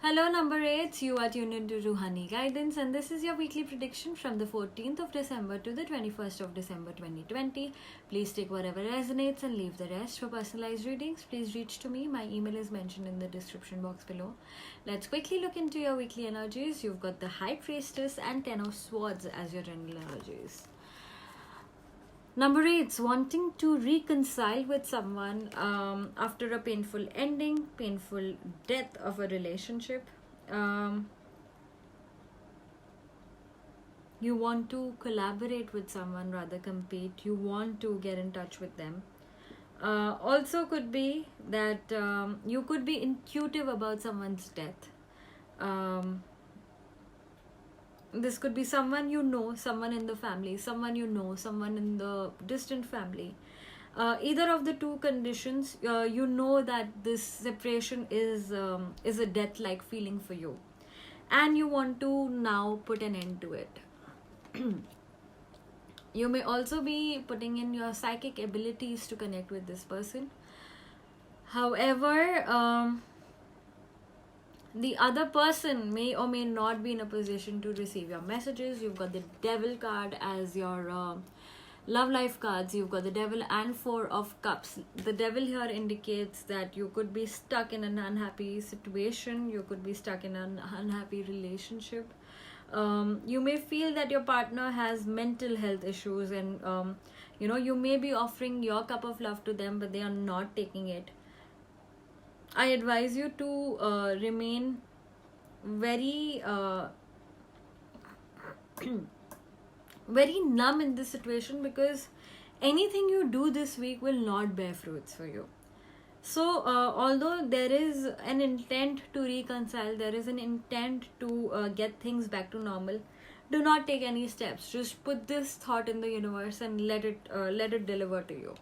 Hello, number 8. You are tuned into Ruhani Guidance, and this is your weekly prediction from the 14th of December to the 21st of December 2020. Please take whatever resonates and leave the rest. For personalized readings, please reach to me. My email is mentioned in the description box below. Let's quickly look into your weekly energies. You've got the High Priestess and Ten of Swords as your general energies. Number 8, wanting to reconcile with someone after a painful ending, painful death of a relationship. You want to collaborate with someone, rather compete. You want to get in touch with them. Also could be that you could be intuitive about someone's death. This could be someone you know, someone in the family, someone you know, someone in the distant family. Either of the two conditions, you know that this separation is a death-like feeling for you, and you want to now put an end to it. You may also be putting in your psychic abilities to connect with this person. However, the other person may or may not be in a position to receive your messages. You've got the Devil card as your love life cards. You've got the Devil and Four of Cups. The Devil here indicates that you could be stuck in an unhappy situation. You could be stuck in an unhappy relationship. You may feel that your partner has mental health issues, and you may be offering your cup of love to them, but they are not taking it. I advise you to remain very very numb in this situation, because anything you do this week will not bear fruits for you. So although there is an intent to reconcile, there is an intent to get things back to normal, do not take any steps. Just put this thought in the universe and let it deliver to you.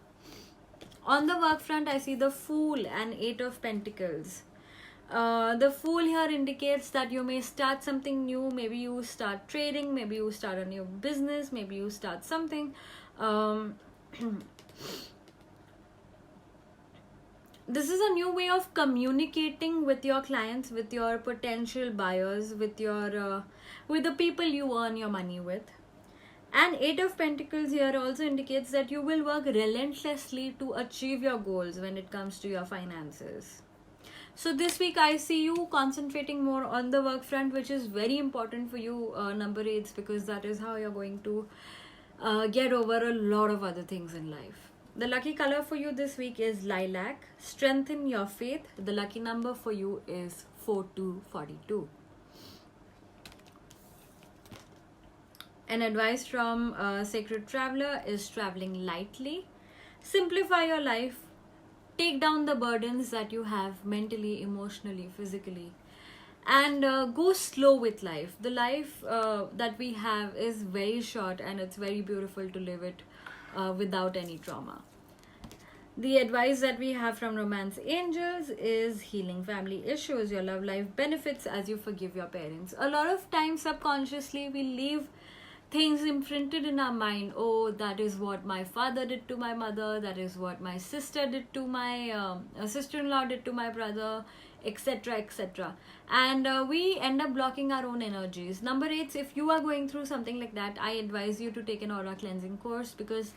On the work front, I see the Fool and Eight of Pentacles. The Fool here indicates that you may start something new. Maybe you start trading, maybe you start a new business, maybe you start something. This is a new way of communicating with your clients, with your potential buyers, with the people you earn your money with. And Eight of Pentacles here also indicates that you will work relentlessly to achieve your goals when it comes to your finances. So this week I see you concentrating more on the work front, which is very important for you, number 8s, because that is how you're going to get over a lot of other things in life. The lucky color for you this week is lilac. Strengthen your faith. The lucky number for you is 4242. An advice from Sacred Traveler is traveling lightly. Simplify your life. Take down the burdens that you have mentally, emotionally, physically. And go slow with life. The life that we have is very short, and it's very beautiful to live it without any trauma. The advice that we have from Romance Angels is healing family issues. Your love life benefits as you forgive your parents. A lot of times subconsciously we leave things imprinted in our mind. Oh, that is what my father did to my mother, that is what my sister did to my sister-in-law did to my brother, etc, etc, and we end up blocking our own energies. Number 8, if you are going through something like that, I advise you to take an aura cleansing course, because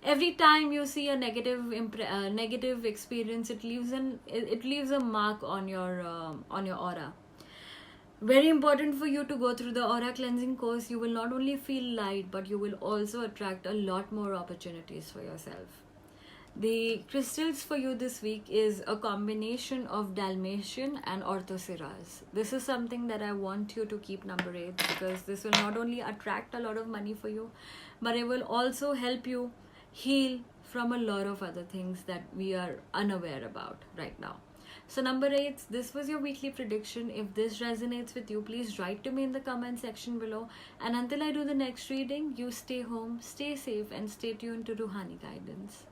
every time you see a negative experience, it leaves a mark on your aura. Very important for you to go through the aura cleansing course. You will not only feel light, but you will also attract a lot more opportunities for yourself. The crystals for you this week is a combination of Dalmatian and Orthosiras. This is something that I want you to keep, number 8, because this will not only attract a lot of money for you, but it will also help you heal from a lot of other things that we are unaware about right now. So number 8, this was your weekly prediction. If this resonates with you, please write to me in the comment section below. And until I do the next reading, you stay home, stay safe, and stay tuned to Ruhani Guidance.